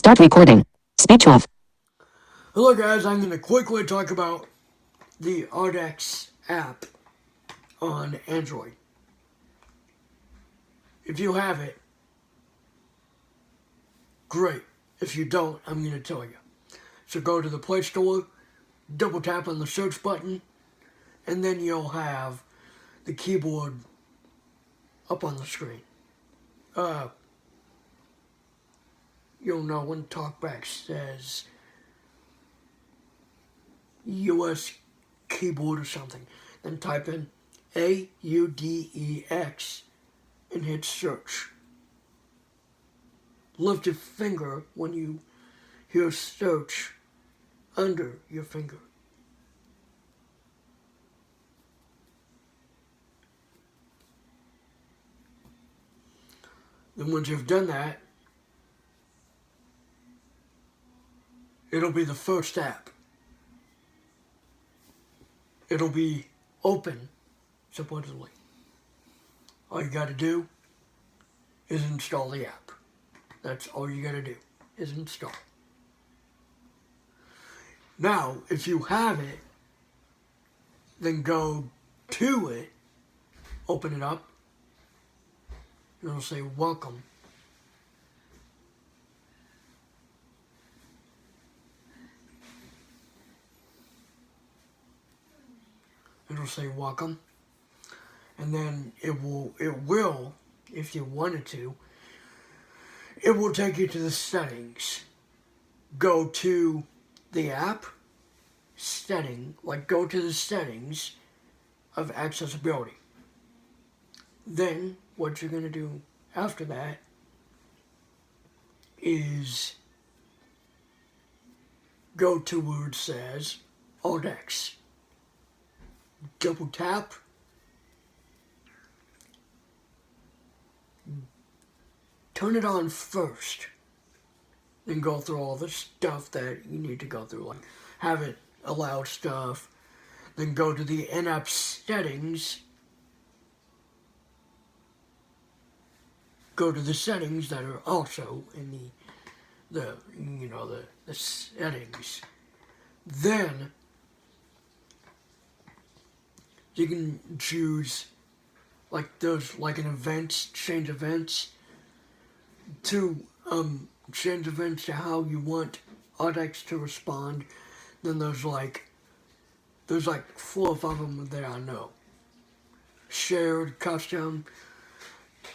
Start recording. Speech off. Hello guys, I'm going to quickly talk about the Audex app on Android. If you have it, great. If you don't, I'm going to tell you. So go to the Play Store, double tap on the search button, and then you'll have the keyboard up on the screen. You'll know when TalkBack says US keyboard or something. Then type in AUDEX and hit search. Lift your finger when you hear search under your finger. Then once you've done that, it'll be the first app. It'll be open, supposedly. All you gotta do is install the app. That's all you gotta do, is install. Now, if you have it, then go to it, open it up, and it'll say welcome. It'll say welcome, and then it will, if you wanted to, it will take you to the settings. Go to the app setting, go to the settings of accessibility. Then what you're going to do after that is go to where it says Audex. Double tap, turn it on first, then go through all the stuff that you need to go through, like have it allow stuff, then go to the in-app settings, go to the settings that are also in the settings, then you can choose an events, change events to change events to how you want Audex to respond. Then there's 4 or 5 of them that I know. Shared, custom,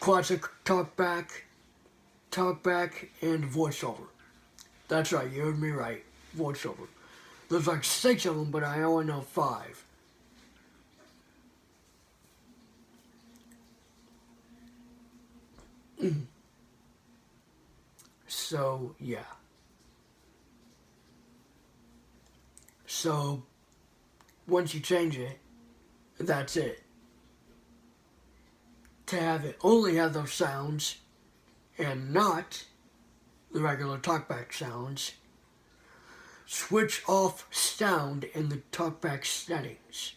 classic, talkback, and voiceover. That's right, you heard me right, voiceover. There's 6 of them, but I only know 5. So, yeah. So, once you change it, that's it. To have it only have those sounds and not the regular talkback sounds, switch off sound in the talkback settings.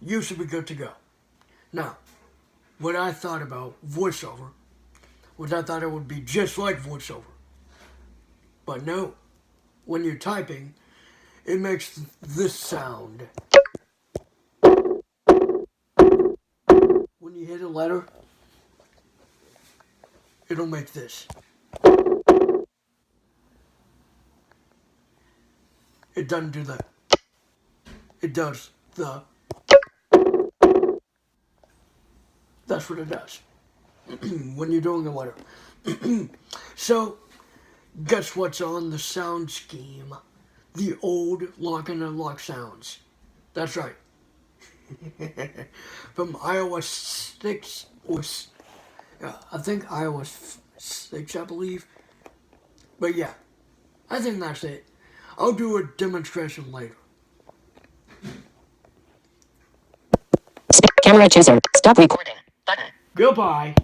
You should be good to go. Now, what I thought about voiceover was I thought it would be just like voiceover. But no, when you're typing, it makes this sound. When you hit a letter, it'll make this. It doesn't do that. It does the. That's what it does when you're doing a letter. So, guess what's on the sound scheme? The old lock and unlock sounds. That's right. From iOS 6 or I think iOS 6, I believe. But yeah, I think that's it. I'll do a demonstration later. Camera chooser. Stop recording. Button. Goodbye.